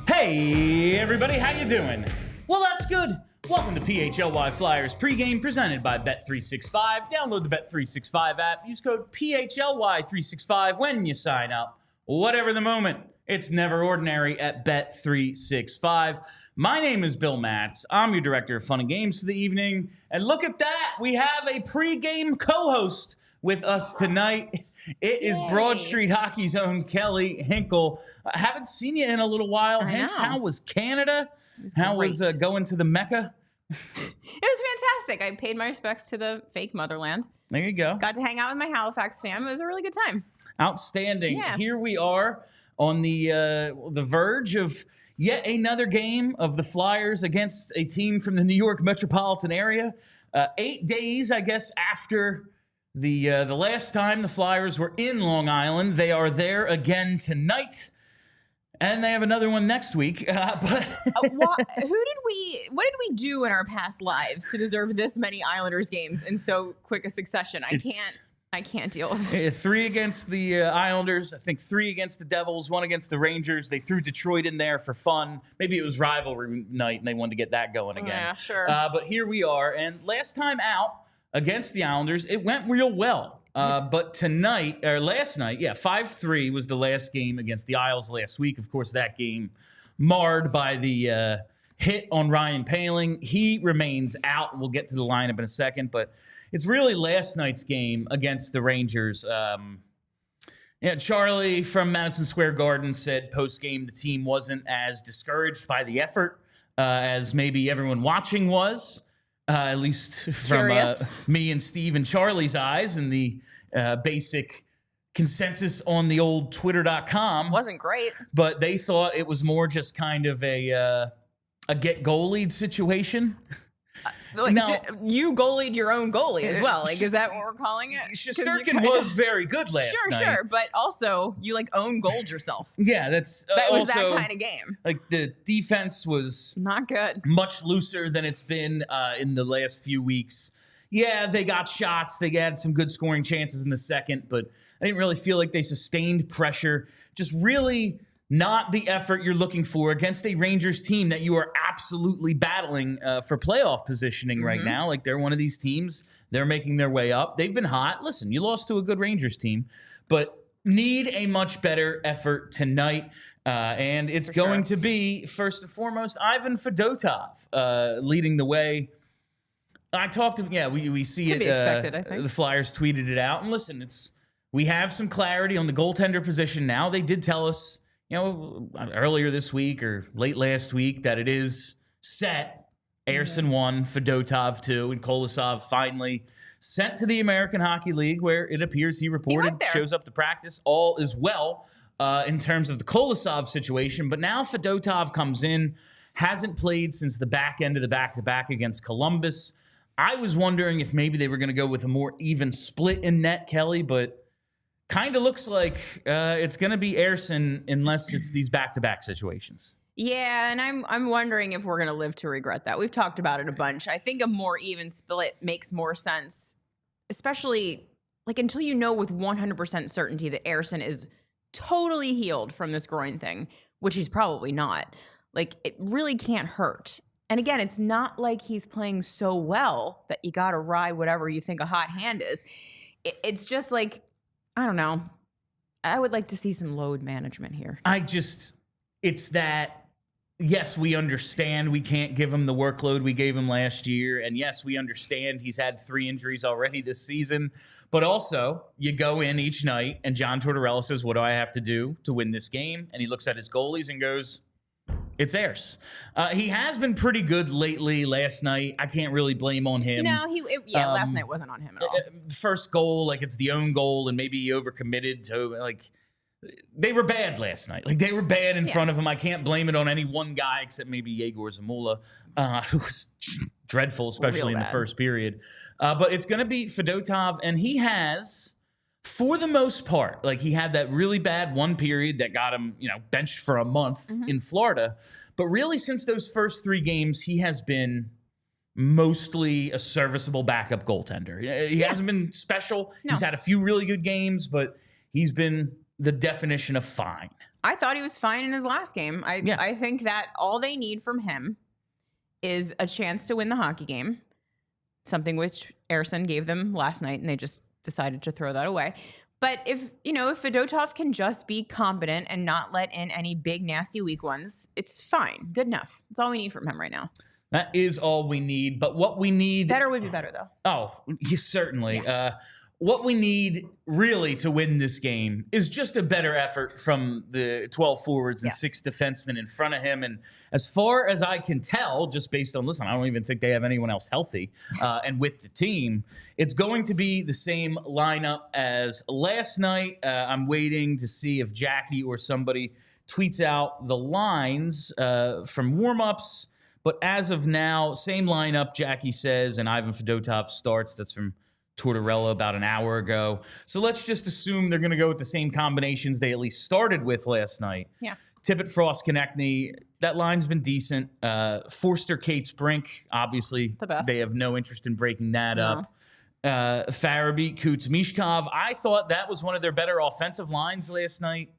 Hey everybody, how you doing? Well, that's good. Welcome to PHLY Flyers Pregame presented by Bet365. Download the Bet365 app. Use code PHLY365 when you sign up. Whatever the moment, it's never ordinary at Bet365. My name is Bill Matz. I'm your director of fun and games for the evening. And look at that, we have a pregame co-host with us tonight. It is Broad Street Hockey's own Kelly Hinkle. I haven't seen you in a little while. Hanks, how was Canada? How was going to the Mecca? It was fantastic. I paid my respects to the fake motherland. There you go. Got to hang out with my Halifax fam. It was a really good time. Outstanding. Yeah. Here we are on the verge of yet another game of the Flyers against a team from the New York metropolitan area. 8 days, I guess, after the last time the Flyers were in Long Island. They are there again tonight, and they have another one next week. What did we do in our past lives to deserve this many Islanders games in so quick a succession? I can't deal with it. 3 against the Islanders, I think 3 against the Devils, 1 against the Rangers. They threw Detroit in there for fun. Maybe it was rivalry night, and they wanted to get that going again. Yeah, sure. But here we are, and last time out against the Islanders, it went real well. But last night, 5-3 was the last game against the Isles last week. Of course, that game marred by the hit on Ryan Poehling. He remains out. We'll get to the lineup in a second, but it's really last night's game against the Rangers. Charlie from Madison Square Garden said post-game the team wasn't as discouraged by the effort as maybe everyone watching was. At least from me and Steve and Charlie's eyes, and the basic consensus on the old Twitter.com. Wasn't great. But they thought it was more just kind of a get goalied situation. You goalied your own goalie as well. Like, is that what we're calling it? Shesterkin was very good last night. Sure, but also you own goaled yourself. Yeah, that was that kind of game. Like the defense was not good, much looser than it's been in the last few weeks. Yeah, they got shots. They had some good scoring chances in the second, but I didn't really feel like they sustained pressure. Just really not the effort you're looking for against a Rangers team that you are absolutely battling for playoff positioning right now. Like, they're one of these teams. They're making their way up. They've been hot. Listen, you lost to a good Rangers team, but need a much better effort tonight. And it's going to be, first and foremost, Ivan Fedotov leading the way. I talked to we see it. Be expected, I think. The Flyers tweeted it out. And listen, we have some clarity on the goaltender position now. They did tell us, earlier this week or late last week, that it is set. Ersson 1, Fedotov 2, and Kolosov finally sent to the American Hockey League, where it appears he reported, shows up to practice. All is well in terms of the Kolosov situation. But now Fedotov comes in, hasn't played since the back end of the back-to-back against Columbus. I was wondering if maybe they were going to go with a more even split in net, Kelly, but kind of looks like it's going to be Ersson unless it's these back-to-back situations. Yeah, and I'm wondering if we're going to live to regret that. We've talked about it a bunch. I think a more even split makes more sense, especially until you know with 100% certainty that Ersson is totally healed from this groin thing, which he's probably not. It really can't hurt. And again, it's not like he's playing so well that you got to ride whatever you think a hot hand is. It's just I don't know. I would like to see some load management here. It's that, yes, we understand we can't give him the workload we gave him last year. And yes, we understand he's had 3 injuries already this season. But also, you go in each night and John Tortorella says, what do I have to do to win this game? And he looks at his goalies and goes, It's Ayers. He has been pretty good lately. Last night, I can't really blame on him. No, last night wasn't on him at all. First goal, like it's the own goal, and maybe he overcommitted to like. They were bad last night. Like they were bad in front of him. I can't blame it on any one guy except maybe Egor Zamula, who was dreadful, especially in the first period. But it's going to be Fedotov, and he has. For the most part, like he had that really bad one period that got him, benched for a month in Florida. But really, since those first 3 games, he has been mostly a serviceable backup goaltender. He hasn't been special. No. He's had a few really good games, but he's been the definition of fine. I thought he was fine in his last game. I think that all they need from him is a chance to win the hockey game, something which Ersson gave them last night, and they just decided to throw that away. But if Fedotov can just be competent and not let in any big, nasty, weak ones, it's fine. Good enough. That's all we need from him right now. That is all we need. But what we need... Better would be better, though. Oh, certainly. Yeah. What we need really to win this game is just a better effort from the 12 forwards and 6 defensemen in front of him. And as far as I can tell, just based on, I don't even think they have anyone else healthy. And with the team, it's going to be the same lineup as last night. I'm waiting to see if Jackie or somebody tweets out the lines from warmups. But as of now, same lineup, Jackie says, and Ivan Fedotov starts. That's from Tortorella about an hour ago. So let's just assume they're going to go with the same combinations they at least started with last night. Yeah. Tippett, Frost, Konechny. That line's been decent. Forster, Cates, Brink. Obviously, the best. They have no interest in breaking that up. Farabee, Coots, Michkov. I thought that was one of their better offensive lines last night.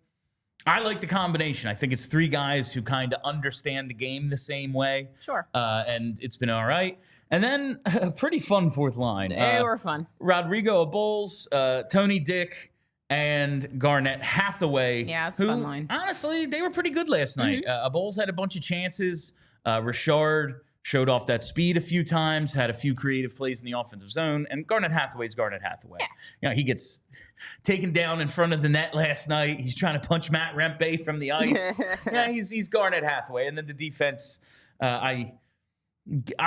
I like the combination. I think it's 3 guys who kind of understand the game the same way. Sure. And it's been all right. And then a pretty fun 4th line. They were fun. Rodrigo Bowles, Tony Dick, and Garnett Hathaway. Yeah, it's a fun line. Honestly, they were pretty good last night. Bowles had a bunch of chances. Richard showed off that speed a few times, had a few creative plays in the offensive zone, and Garnett Hathaway's Garnett Hathaway. Yeah. He gets taken down in front of the net last night. He's trying to punch Matt Rempe from the ice. He's Garnett Hathaway. And then the defense, I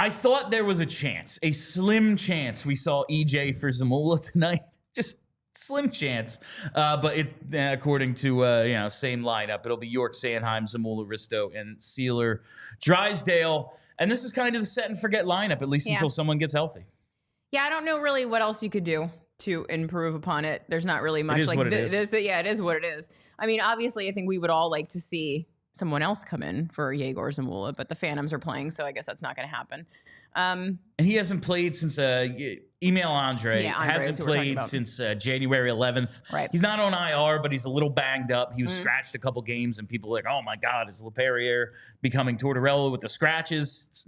thought there was a chance, a slim chance we saw EJ for Zamula tonight. Just slim chance. But according to, same lineup, it'll be York, Sanheim, Zamula, Risto, and Sealer, Drysdale. And this is kind of the set and forget lineup, at least until someone gets healthy. Yeah, I don't know really what else you could do to improve upon it. There's not really much. It is what it is. It is what it is. I mean, obviously, I think we would all like to see someone else come in for Egor Zamula, but the Phantoms are playing, so I guess that's not going to happen. And he hasn't played since Email Andre hasn't played since January 11th. Right. He's not on IR, but he's a little banged up. He was scratched a couple games, and people are like, oh my God, is LaPerriere becoming Tortorella with the scratches?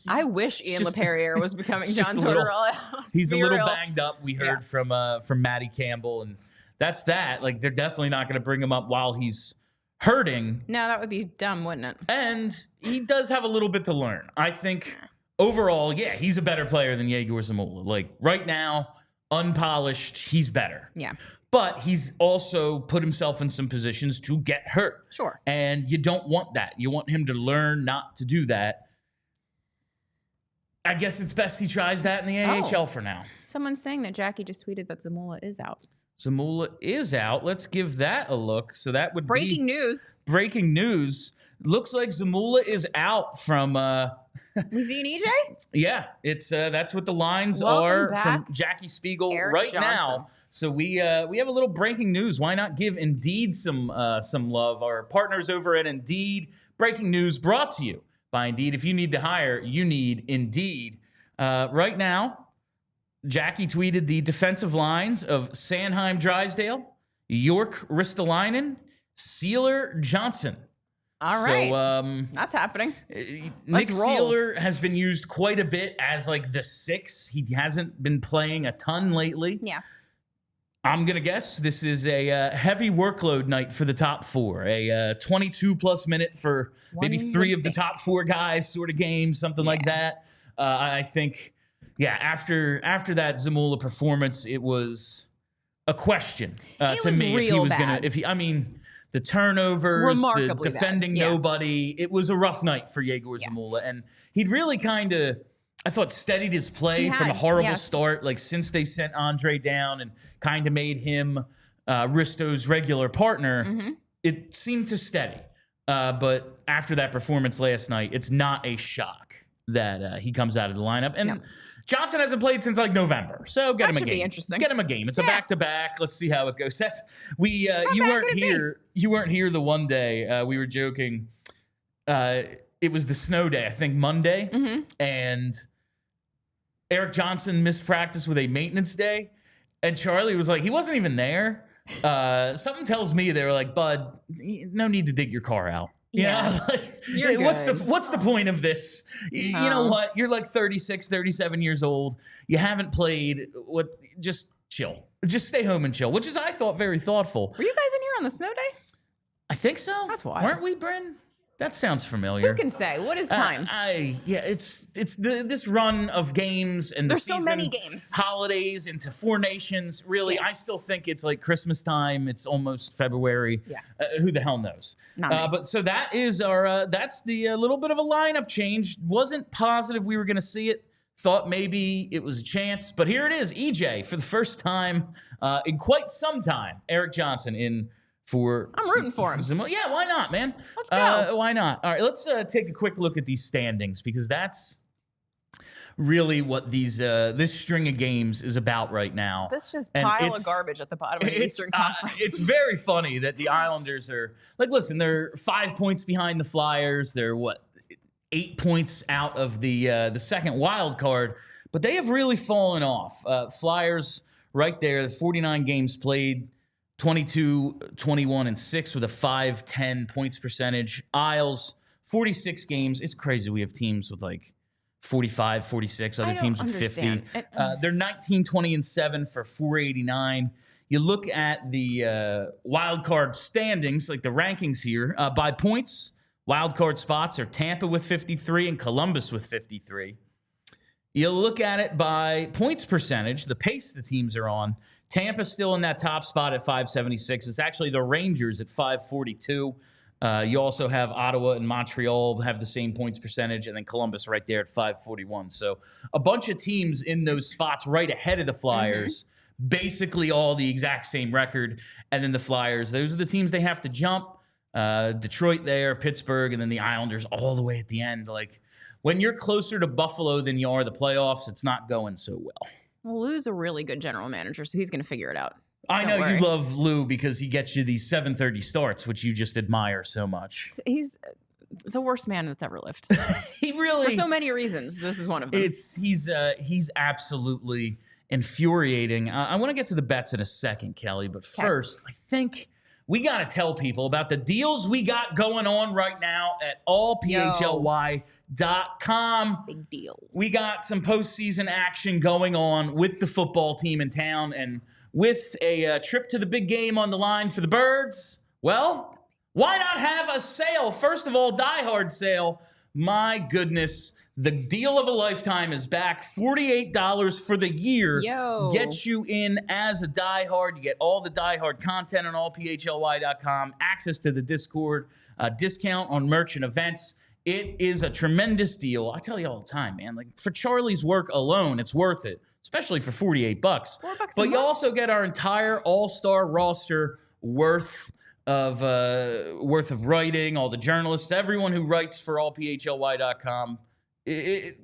I wish Ian LaPerriere was becoming John Tortorella. He's a little banged up. We heard from Matty Campbell, and that's that. Like, they're definitely not going to bring him up while he's hurting. No, that would be dumb, wouldn't it? And he does have a little bit to learn. I think overall, he's a better player than Egor Zamula. Like, right now, unpolished, he's better. Yeah. But he's also put himself in some positions to get hurt. Sure. And you don't want that. You want him to learn not to do that. I guess it's best he tries that in the AHL for now. Someone's saying that Jackie just tweeted that Zamula is out. Zamula is out. Let's give that a look. So that would breaking news. Breaking news. Looks like Zamula is out from Was he an EJ? Yeah, it's that's what the lines Welcome are back, from Jackie Spiegel Erik right Johnson. now. So we have a little breaking news. Why not give Indeed some love? Our partners over at Indeed. Breaking news brought to you by Indeed. If you need to hire, you need Indeed. Right now, Jackie tweeted the defensive lines of Sanheim Drysdale, York Ristolainen, Sealer Johnson. All right. So that's happening. Nick Sealer has been used quite a bit as like the 6. He hasn't been playing a ton lately. Yeah. I'm going to guess this is a heavy workload night for the top 4. A 22-plus minute for maybe 3 of the top 4 guys sort of game, something like that. I think, after that Zamula performance, it was a question to me if he was going to. the turnovers, the Remarkably bad. defending Yeah. nobody. It was a rough night for Egor Zamula. And he'd really kind of, I thought, steadied his play from a horrible start. Like, since they sent Andre down and kind of made him Risto's regular partner, it seemed to steady. But after that performance last night, it's not a shock that he comes out of the lineup. And Johnson hasn't played since like November, so get him a game. Be interesting. Get him a game. It's a back-to-back. Let's see how it goes. You weren't here. You weren't here the one day. We were joking. It was the snow day, I think Monday, and Erik Johnson missed practice with a maintenance day, and Charlie was like, he wasn't even there. Something tells me they were like, bud, no need to dig your car out. Yeah. Like, what's the point of this? You know what? You're like 36, 37 years old. You haven't played. Just chill. Just stay home and chill, which is, I thought, very thoughtful. Were you guys in here on the snow day? I think so. That's why. Weren't we, Bryn? That sounds familiar. Who can say? What is time? It's this run of games and there's so many games, holidays into Four Nations. Really, I still think it's like Christmas time. It's almost February. Yeah. Who the hell knows? But so that is our that's the little bit of a lineup change. Wasn't positive we were going to see it. Thought maybe it was a chance, but here it is. EJ for the first time in quite some time. Erik Johnson in. I'm rooting for him. Yeah, why not, man? Let's go. Why not? All right, let's take a quick look at these standings, because that's really what this string of games is about right now. This just pile of garbage at the bottom of the Eastern Conference. It's very funny that the Islanders are, like, listen, they're 5 points behind the Flyers. They're, 8 points out of the second wild card, but they have really fallen off. Flyers right there, 49 games played, 22, 21, and 6 with a 5-10 points percentage. Isles, 46 games. It's crazy. We have teams with like 45, 46, other teams with 50. They're 19, 20, and 7 for 489. You look at the wild card standings, like the rankings here, by points. Wild card spots are Tampa with 53 and Columbus with 53. You look at it by points percentage, the pace the teams are on. Tampa's still in that top spot at 576. It's actually the Rangers at 542. You also have Ottawa and Montreal have the same points percentage, and then Columbus right there at 541. So a bunch of teams in those spots right ahead of the Flyers, basically all the exact same record. And then the Flyers, those are the teams they have to jump. Detroit there, Pittsburgh, and then the Islanders all the way at the end. Like, when you're closer to Buffalo than you are the playoffs, it's not going so well. Well, Lou's a really good general manager, so he's going to figure it out. I know you love Lou because he gets you these 7:30 starts, which you just admire so much. He's the worst man that's ever lived. He really, for so many reasons. This is one of them. He's absolutely infuriating. I want to get to the bets in a second, Kelly, but first, I think we got to tell people about the deals we got going on right now at allphly.com. Big deals. We got some postseason action going on with the football team in town, and with a trip to the big game on the line for the Birds. Well, why not have a sale? First of all, DieHard sale. My goodness, the deal of a lifetime is back. $48 for the year. Gets you in as a diehard. You get all the diehard content on allphly.com, access to the Discord, discount on merch and events. It is a tremendous deal. I tell you all the time, man. Like, for Charlie's work alone, it's worth it, especially for $48. $4 but you also get our entire all-star roster worth of writing, all the journalists, everyone who writes for allphly.com. It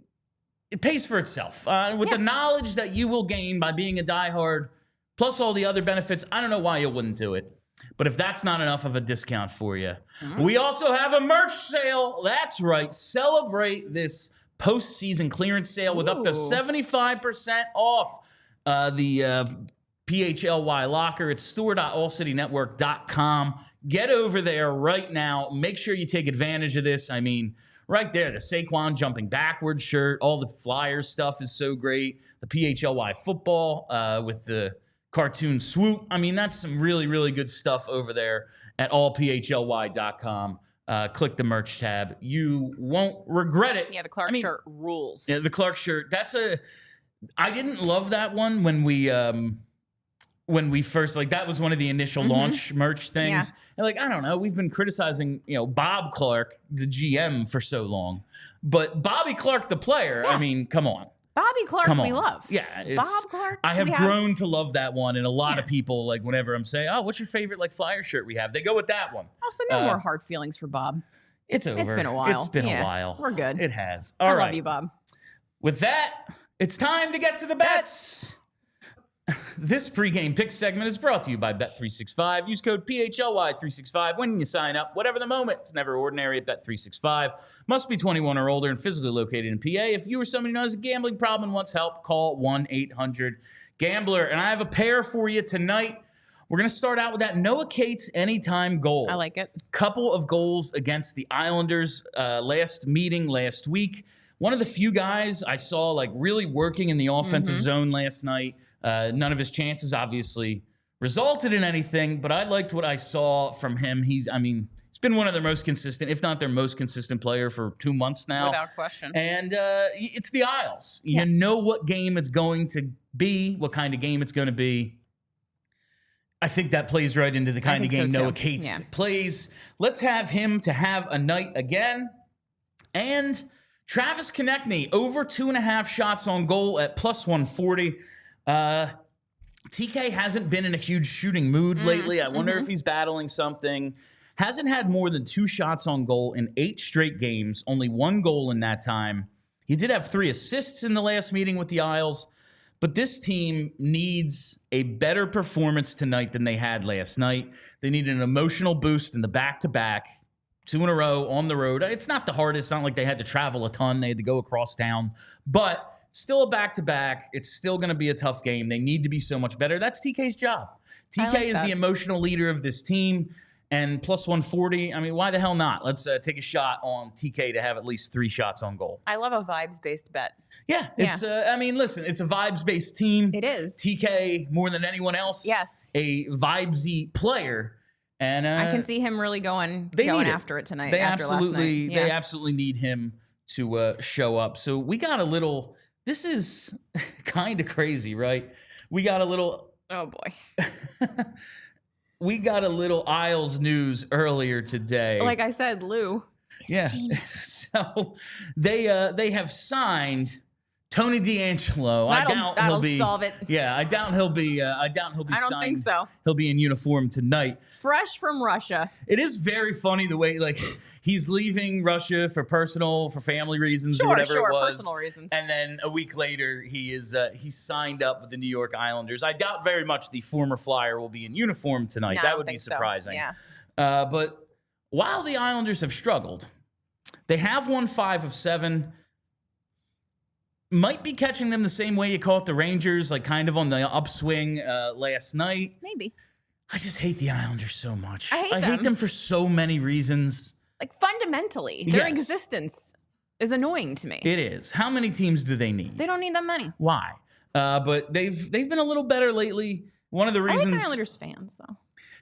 pays for itself. With the knowledge that you will gain by being a diehard, plus all the other benefits, I don't know why you wouldn't do it. But if that's not enough of a discount for you, we also have a merch sale. That's right. Celebrate this postseason clearance sale with up to 75% off the PHLY locker. It's store.allcitynetwork.com. Get over there right now. Make sure you take advantage of this. I mean, right there, the Saquon jumping backwards shirt, all the Flyers stuff is so great. The PHLY football with the cartoon swoop. I mean, that's some really, really good stuff over there at allphly.com. Click the merch tab. You won't regret it. Yeah, the Clark shirt rules. Yeah, the Clark shirt. I didn't love that one when we when we first, like, that was one of the initial launch merch things. Yeah. And like, I don't know, we've been criticizing, Bob Clark, the GM, for so long. But Bobby Clark, the player, I mean, come on. Bobby Clark, Come we on. love. Yeah. Bob Clark. I have grown to love that one. And a lot of people, like, whenever I'm saying, oh, what's your favorite, like, Flyer shirt we have? They go with that one. Also, no more hard feelings for Bob. It's over. It's been a while. It's been a while. We're good. It has. I love you, Bob. With that, it's time to get to the bets. This pregame pick segment is brought to you by Bet365. Use code PHLY365 when you sign up. Whatever the moment, it's never ordinary at Bet365. Must be 21 or older and physically located in PA. If you or somebody who has a gambling problem and wants help, call 1-800-GAMBLER. And I have a pair for you tonight. We're going to start out with that Noah Cates anytime goal. I like it. Couple of goals against the Islanders last week. One of the few guys I saw like really working in the offensive zone last night. None of his chances obviously resulted in anything, but I liked what I saw from him. He's been one of their most consistent, if not their most consistent player for 2 months now. Without question. And it's the Isles. You know what game it's going to be, what kind of game it's going to be. I think that plays right into the kind of game Noah Cates plays. Let's have him to have a night again. And Travis Konechny, over 2.5 shots on goal at +140. TK hasn't been in a huge shooting mood lately. I wonder if he's battling something. Hasn't had more than 2 shots on goal in 8 straight games. Only 1 goal in that time. He did have 3 assists in the last meeting with the Isles. But this team needs a better performance tonight than they had last night. They need an emotional boost in the back-to-back, 2 in a row on the road. It's not the hardest. It's not like they had to travel a ton. They had to go across town. But still a back-to-back. It's still going to be a tough game. They need to be so much better. That's TK's job. TK is the emotional leader of this team. And +140, I mean, why the hell not? Let's take a shot on TK to have at least 3 shots on goal. I love a vibes-based bet. Yeah, it's. Listen, it's a vibes-based team. It is. TK more than anyone else. Yes, a vibesy player, and I can see him really going after it tonight. They after absolutely, last night. they absolutely need him to show up. So we got a little. This is kind of crazy, right? We got a little. Oh boy. We got a little Isles news earlier today. Like I said, Lou. He's a genius. So they have signed Tony DeAngelo. That'll solve it. Yeah, I doubt he'll be. I don't signed. Think so. He'll be in uniform tonight. Fresh from Russia. It is very funny the way like he's leaving Russia for family reasons or whatever it was. Personal reasons. And then a week later, he's signed up with the New York Islanders. I doubt very much the former Flyer will be in uniform tonight. No, that would be surprising. So. Yeah. But while the Islanders have struggled, they have won 5 of 7. Might be catching them the same way you caught the Rangers, like kind of on the upswing last night. Maybe. I just hate the Islanders so much. I hate them for so many reasons. Like fundamentally, their existence is annoying to me. It is. How many teams do they need? They don't need that money. Why? But they've been a little better lately. One of the reasons. I like Islanders fans though.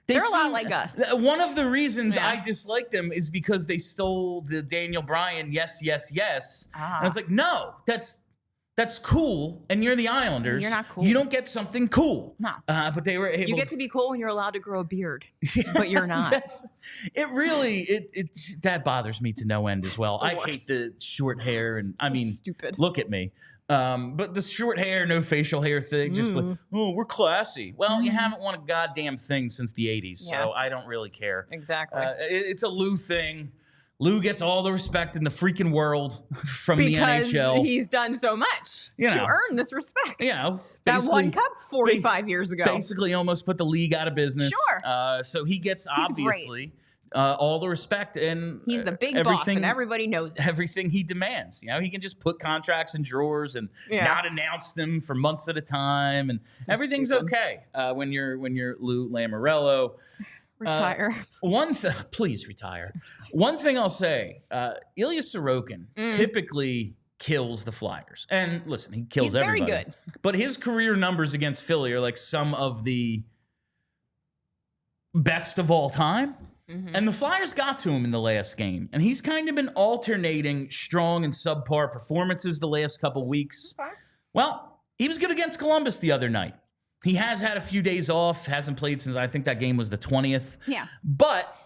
They're a lot like us. One of the reasons I dislike them is because they stole the Daniel Bryan yes. And I was like, no, that's cool, and you're the Islanders. You're not cool. You don't get something cool. No. But they were able. You get to be cool when you're allowed to grow a beard, but you're not. That bothers me to no end as well. I hate the short hair, and stupid. Look at me. But the short hair, no facial hair thing, just like, oh, we're classy. Well, you haven't won a goddamn thing since the 80s, so I don't really care. Exactly. It's a Lou thing. Lou gets all the respect in the freaking world from the NHL. Because he's done so much to earn this respect. That one cup 45 years ago. Basically almost put the league out of business. Sure. So he gets, obviously, all the respect. And he's the big boss, and everybody knows it. Everything he demands. He can just put contracts in drawers and not announce them for months at a time. And everything's okay when you're Lou Lamoriello. Retire. Please retire. One thing I'll say, Ilya Sorokin typically kills the Flyers. And listen, he kills everybody. He's very good. But his career numbers against Philly are like some of the best of all time. And the Flyers got to him in the last game. And he's kind of been alternating strong and subpar performances the last couple weeks. Okay. Well, he was good against Columbus the other night. He has had a few days off, hasn't played since I think that game was the 20th. Yeah. But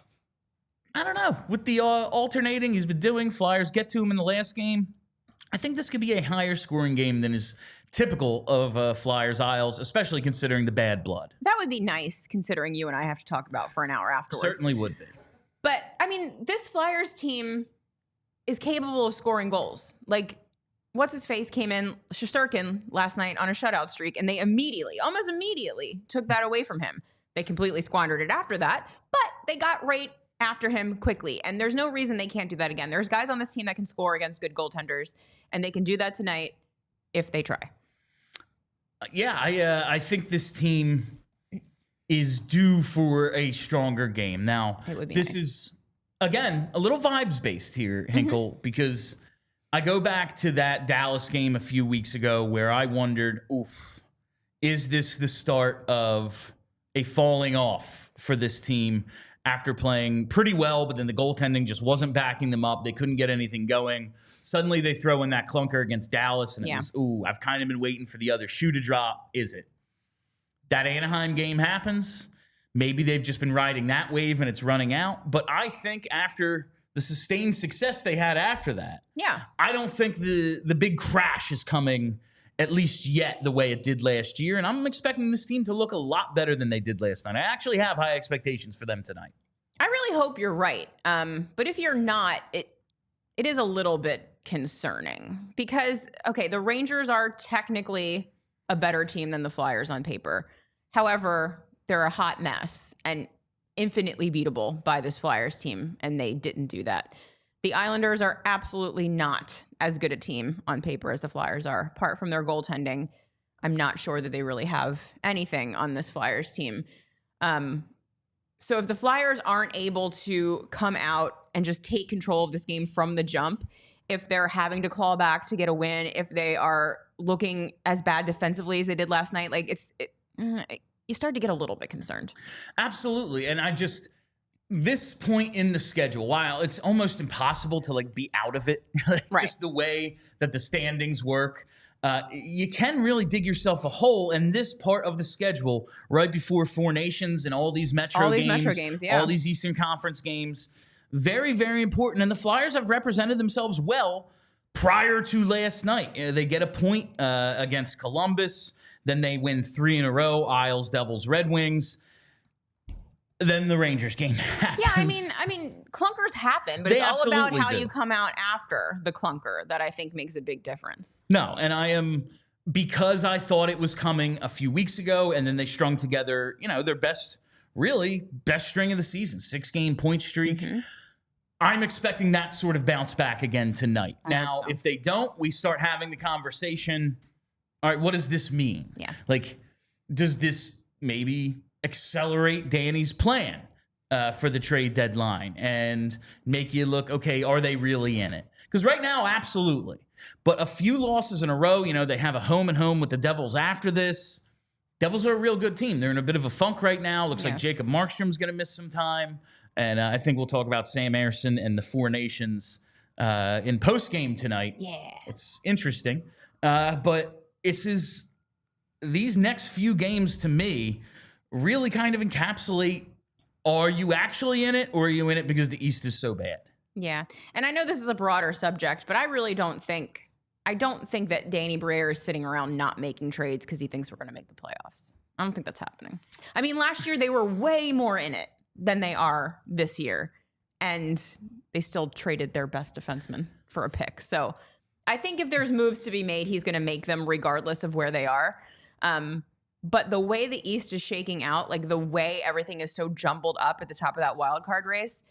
I don't know. With the alternating he's been doing, Flyers get to him in the last game. I think this could be a higher scoring game than is typical of Flyers Isles, especially considering the bad blood. That would be nice, considering you and I have to talk about for an hour afterwards. Certainly would be. But, I mean, this Flyers team is capable of scoring goals. Like, what's-his-face came in, Shesterkin, last night on a shutout streak, and they immediately, almost immediately, took that away from him. They completely squandered it after that, but they got right after him quickly. And there's no reason they can't do that again. There's guys on this team that can score against good goaltenders, and they can do that tonight if they try. Yeah, I think this team is due for a stronger game. Now, this is, again, a little vibes-based here, Hinkle, because I go back to that Dallas game a few weeks ago where I wondered, oof, is this the start of a falling off for this team after playing pretty well, but then the goaltending just wasn't backing them up. They couldn't get anything going. Suddenly they throw in that clunker against Dallas, and it was, ooh, I've kind of been waiting for the other shoe to drop. Is it? That Anaheim game happens. Maybe they've just been riding that wave and it's running out. But I think after the sustained success they had after that, I don't think the big crash is coming, at least yet, the way it did last year. And I'm expecting this team to look a lot better than they did last night. I actually have high expectations for them tonight. I really hope you're right. But if you're not, it is a little bit concerning. Because, okay, the Rangers are technically a better team than the Flyers on paper. However, they're a hot mess and infinitely beatable by this Flyers team, and they didn't do that. The Islanders are absolutely not as good a team on paper as the Flyers are. Apart from their goaltending, I'm not sure that they really have anything on this Flyers team. So if the Flyers aren't able to come out and just take control of this game from the jump, if they're having to claw back to get a win, if they are looking as bad defensively as they did last night, like you start to get a little bit concerned. Absolutely. And this point in the schedule, while it's almost impossible to be out of it, just the way that the standings work, you can really dig yourself a hole. And this part of the schedule, right before Four Nations and all these Metro games, all these Eastern Conference games, very, very important. And the Flyers have represented themselves well prior to last night. They get a point against Columbus. Then they win 3 in a row, Isles, Devils, Red Wings. Then the Rangers game happens. Yeah, I mean, clunkers happen, but it's all about how you come out after the clunker that I think makes a big difference. No, and because I thought it was coming a few weeks ago, and then they strung together, their best string of the season, 6-game point streak. I'm expecting that sort of bounce back again tonight. Now, if they don't, we start having the conversation. All right, what does this mean? Yeah. Does this maybe accelerate Danny's plan for the trade deadline and make you look, okay, are they really in it? Because right now, absolutely. But a few losses in a row, they have a home and home with the Devils after this. Devils are a real good team. They're in a bit of a funk right now. Looks like Jacob Markstrom's going to miss some time. And I think we'll talk about Sam Ersson and the Four Nations in postgame tonight. Yeah. It's interesting. But these next few games to me really kind of encapsulate, are you actually in it, or are you in it because the East is so bad? Yeah. And I know this is a broader subject, but I really don't think that Danny Briere is sitting around not making trades because he thinks we're going to make the playoffs. I don't think that's happening. I mean, last year they were way more in it than they are this year, and they still traded their best defenseman for a pick. So I think if there's moves to be made, he's going to make them regardless of where they are. But the way the East is shaking out, the way everything is so jumbled up at the top of that wild card race,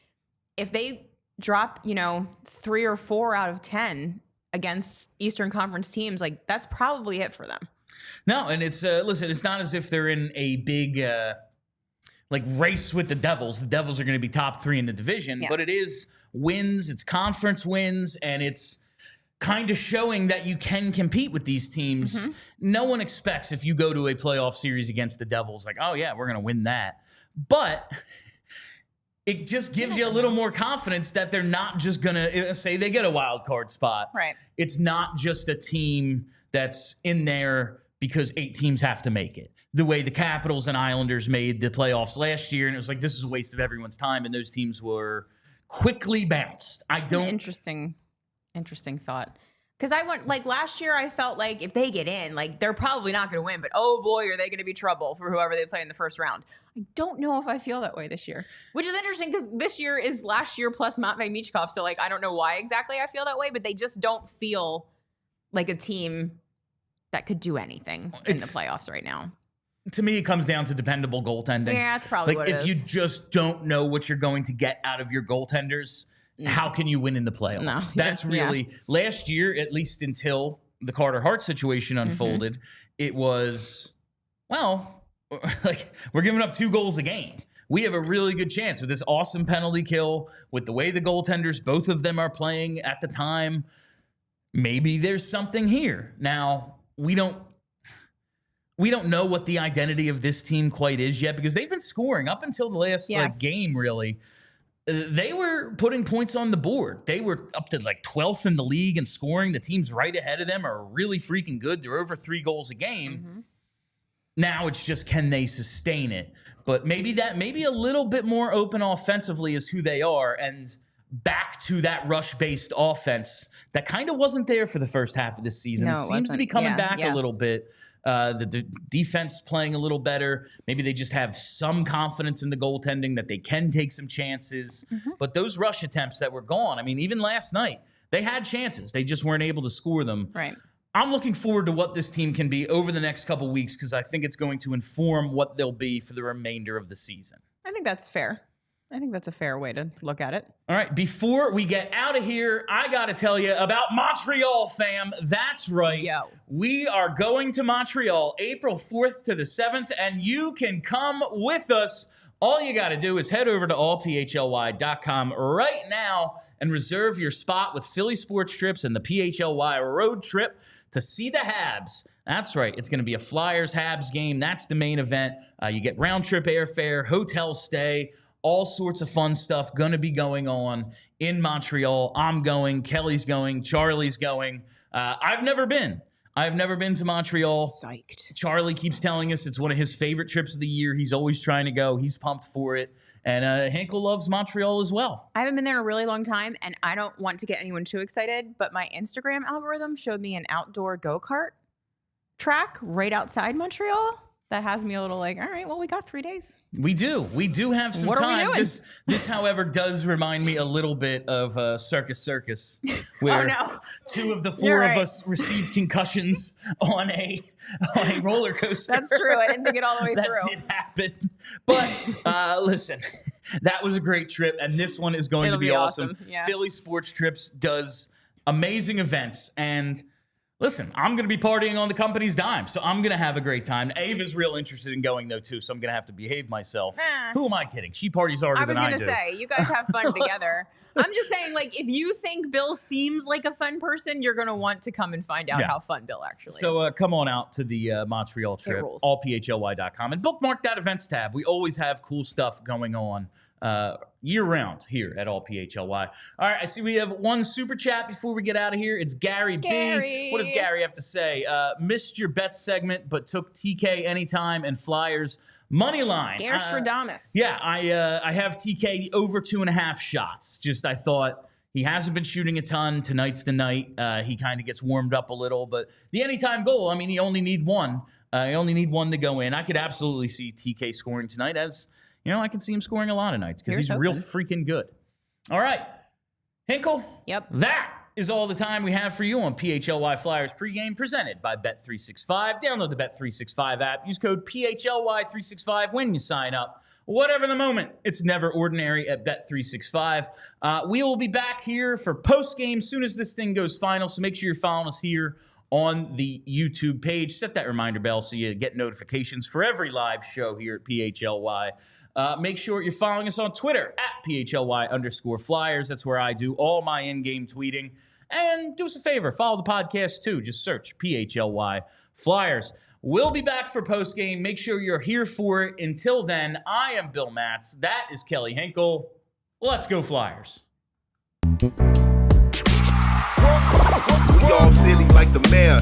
if they drop, 3 or 4 out of 10 against Eastern Conference teams, that's probably it for them. No, and it's listen, it's not as if they're in a big race with the Devils. The Devils are going to be top 3 in the division, but it is wins, it's conference wins, and it's kind of showing that you can compete with these teams. No one expects, if you go to a playoff series against the Devils, oh yeah, we're going to win that. But it just gives you a little more confidence that they're not just going to say they get a wild card spot. Right. It's not just a team that's in there because 8 teams have to make it. The way the Capitals and Islanders made the playoffs last year, and it was like, this is a waste of everyone's time, and those teams were quickly bounced. That's an interesting thought. Because like last year, I felt like if they get in, like they're probably not going to win, but oh boy, are they going to be trouble for whoever they play in the first round. I don't know if I feel that way this year, which is interesting because this year is last year plus Matvei Michkov. So like, I don't know why exactly I feel that way, but they just don't feel like a team that could do anything in the playoffs right now. To me, it comes down to dependable goaltending. Yeah, that's probably what it is. If you just don't know what you're going to get out of your goaltenders, how can you win in the playoffs? No. That's really last year, at least until the Carter Hart situation unfolded, it was, well, like we're giving up 2 goals a game. We have a really good chance with this awesome penalty kill, with the way the goaltenders, both of them are playing at the time. Maybe there's something here. Now, we don't know what the identity of this team quite is yet because they've been scoring up until the last game, really. They were putting points on the board. They were up to like 12th in the league and scoring. The teams right ahead of them are really freaking good. They're over 3 goals a game. Now it's just, can they sustain it? But maybe a little bit more open offensively is who they are, and back to that rush-based offense that kind of wasn't there for the first half of this season. No, It seems to be coming back a little bit. The defense playing a little better. Maybe they just have some confidence in the goaltending that they can take some chances. But those rush attempts that were gone, I mean, even last night, they had chances. They just weren't able to score them. Right. I'm looking forward to what this team can be over the next couple weeks because I think it's going to inform what they'll be for the remainder of the season. I think that's fair. I think that's a fair way to look at it. All right, before we get out of here, I got to tell you about Montreal, fam. That's right. Yo. We are going to Montreal April 4th to the 7th, and you can come with us. All you got to do is head over to allphly.com right now and reserve your spot with Philly Sports Trips and the PHLY road trip to see the Habs. That's right. It's going to be a Flyers-Habs game. That's the main event. You get round-trip airfare, hotel stay, all sorts of fun stuff going to be going on in Montreal. I'm going. Kelly's going. Charlie's going. I've never been to Montreal. Psyched. Charlie keeps telling us it's one of his favorite trips of the year. He's always trying to go. He's pumped for it. And Henkel loves Montreal as well. I haven't been there in a really long time, and I don't want to get anyone too excited, but my Instagram algorithm showed me an outdoor go-kart track right outside Montreal. That has me a little like, all right, well, we got 3 days. We do have some time. What are we doing? This, however, does remind me a little bit of Circus, where 2 of the 4 of us received concussions on a roller coaster. That's true. I didn't think it all the way through. That did happen. But listen, that was a great trip, and this one is going to be awesome. Yeah. Philly Sports Trips does amazing events, and listen, I'm going to be partying on the company's dime, so I'm going to have a great time. Ava's real interested in going, though, too, so I'm going to have to behave myself. Who am I kidding? She parties harder than I do. I was going to say, you guys have fun together. I'm just saying, like, if you think Bill seems like a fun person, you're going to want to come and find out how fun Bill actually is. So come on out to the Montreal trip, allphly.com, and bookmark that events tab. We always have cool stuff going on year-round here at All PHLY. All right, I see we have one super chat before we get out of here. It's Gary B. What does Gary have to say? Missed your bets segment, but took TK anytime and Flyers money line. Garstradamus. I have TK over 2.5 shots. Just I thought he hasn't been shooting a ton. Tonight's the night. He kind of gets warmed up a little, but the anytime goal, I mean, you only need one. You only need one to go in. I could absolutely see TK scoring tonight, as you know, I can see him scoring a lot of nights because he's real freaking good. All right, Hinkle. Yep. That is all the time we have for you on PHLY Flyers Pregame, presented by Bet365. Download the Bet365 app. Use code PHLY365 when you sign up. Whatever the moment, it's never ordinary at Bet365. We will be back here for post-game soon as this thing goes final, so make sure you're following us here on the YouTube page. Set that reminder bell so you get notifications for every live show here at PHLY. Make sure you're following us on Twitter at PHLY_Flyers. That's where I do all my in-game tweeting. And do us a favor, follow the podcast too. Just search PHLY Flyers. We'll be back for postgame. Make sure you're here for it. Until then, I am Bill Matz. That is Kelly Hinkle. Let's go Flyers. We all silly like the mayor.